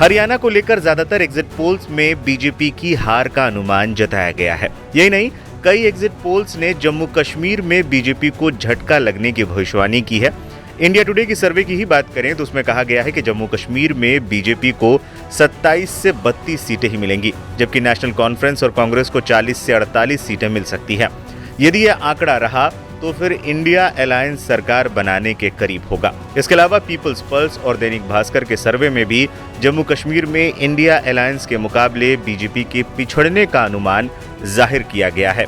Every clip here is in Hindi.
हरियाणा को लेकर ज्यादातर एग्जिट पोल्स में बीजेपी की हार का अनुमान जताया गया है। यही नहीं, कई एग्जिट पोल्स ने जम्मू कश्मीर में बीजेपी को झटका लगने की भविष्यवाणी की है। इंडिया टुडे की सर्वे की ही बात करें तो उसमें कहा गया है कि जम्मू कश्मीर में बीजेपी को 27 से 32 सीटें ही मिलेंगी, जबकि नेशनल कॉन्फ्रेंस और कांग्रेस को 40 से 48 सीटें मिल सकती हैं। यदि यह आंकड़ा रहा तो फिर इंडिया अलायंस सरकार बनाने के करीब होगा। इसके अलावा पीपल्स पल्स और दैनिक भास्कर के सर्वे में भी जम्मू कश्मीर में इंडिया अलायंस के मुकाबले बीजेपी के पिछड़ने का अनुमान जाहिर किया गया है।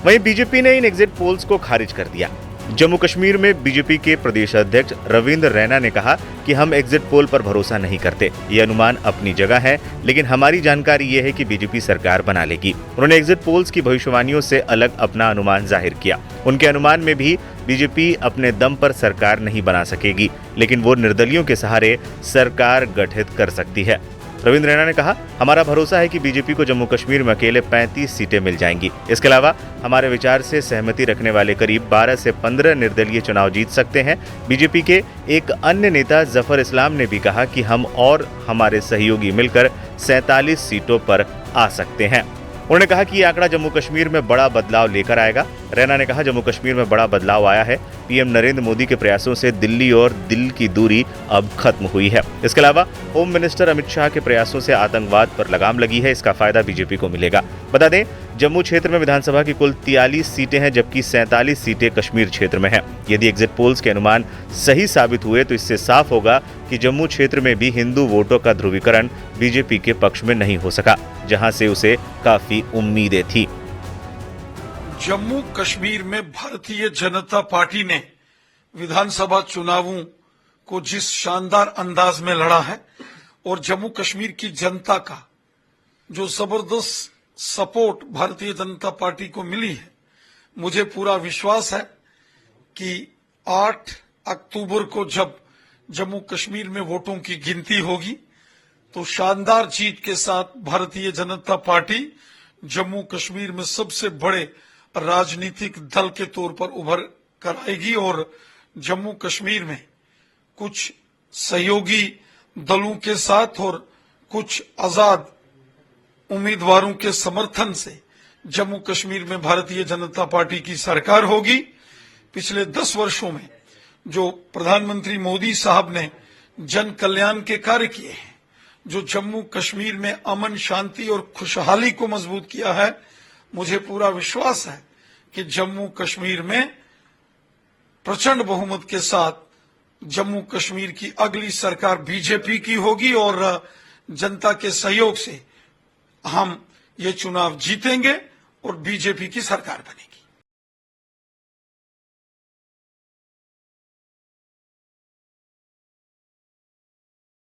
वहीं बीजेपी ने इन एग्जिट पोल्स को खारिज कर दिया। जम्मू कश्मीर में बीजेपी के प्रदेश अध्यक्ष रविंद्र रैना ने कहा कि हम एग्जिट पोल पर भरोसा नहीं करते। ये अनुमान अपनी जगह है, लेकिन हमारी जानकारी ये है कि बीजेपी सरकार बना लेगी। उन्होंने एग्जिट पोल्स की भविष्यवाणियों से अलग अपना अनुमान जाहिर किया। उनके अनुमान में भी बीजेपी अपने दम पर सरकार नहीं बना सकेगी, लेकिन वो निर्दलियों के सहारे सरकार गठित कर सकती है। रविंद्र रैना ने कहा, हमारा भरोसा है कि बीजेपी को जम्मू कश्मीर में अकेले 35 सीटें मिल जाएंगी। इसके अलावा हमारे विचार से सहमति रखने वाले करीब 12 से 15 निर्दलीय चुनाव जीत सकते हैं। बीजेपी के एक अन्य नेता जफर इस्लाम ने भी कहा कि हम और हमारे सहयोगी मिलकर 47 सीटों पर आ सकते हैं। उन्होंने कहा कि ये आंकड़ा जम्मू कश्मीर में बड़ा बदलाव लेकर आएगा। रैना ने कहा, जम्मू कश्मीर में बड़ा बदलाव आया है। पीएम नरेंद्र मोदी के प्रयासों से दिल्ली और दिल की दूरी अब खत्म हुई है। इसके अलावा होम मिनिस्टर अमित शाह के प्रयासों से आतंकवाद पर लगाम लगी है। इसका फायदा बीजेपी को मिलेगा। बता दें, जम्मू क्षेत्र में विधानसभा की कुल 43 सीटें हैं, जबकि 47 सीटें कश्मीर क्षेत्र में हैं। यदि एग्जिट पोल्स के अनुमान सही साबित हुए तो इससे साफ होगा कि जम्मू क्षेत्र में भी हिंदू वोटों का ध्रुवीकरण बीजेपी के पक्ष में नहीं हो सका, जहां से उसे काफी उम्मीदें थी। जम्मू कश्मीर में भारतीय जनता पार्टी ने विधानसभा चुनावों को जिस शानदार अंदाज में लड़ा है और जम्मू कश्मीर की जनता का जो जबरदस्त सपोर्ट भारतीय जनता पार्टी को मिली है, मुझे पूरा विश्वास है कि 8 अक्टूबर को जब जम्मू कश्मीर में वोटों की गिनती होगी तो शानदार जीत के साथ भारतीय जनता पार्टी जम्मू कश्मीर में सबसे बड़े राजनीतिक दल के तौर पर उभर कर आएगी और जम्मू कश्मीर में कुछ सहयोगी दलों के साथ और कुछ आजाद उम्मीदवारों के समर्थन से जम्मू कश्मीर में भारतीय जनता पार्टी की सरकार होगी। पिछले 10 वर्षों में जो प्रधानमंत्री मोदी साहब ने जन कल्याण के कार्य किए हैं, जो जम्मू कश्मीर में अमन, शांति और खुशहाली को मजबूत किया है, मुझे पूरा विश्वास है कि जम्मू कश्मीर में प्रचंड बहुमत के साथ जम्मू कश्मीर की अगली सरकार बीजेपी की होगी और जनता के सहयोग से हम ये चुनाव जीतेंगे और बीजेपी की सरकार बनेगी।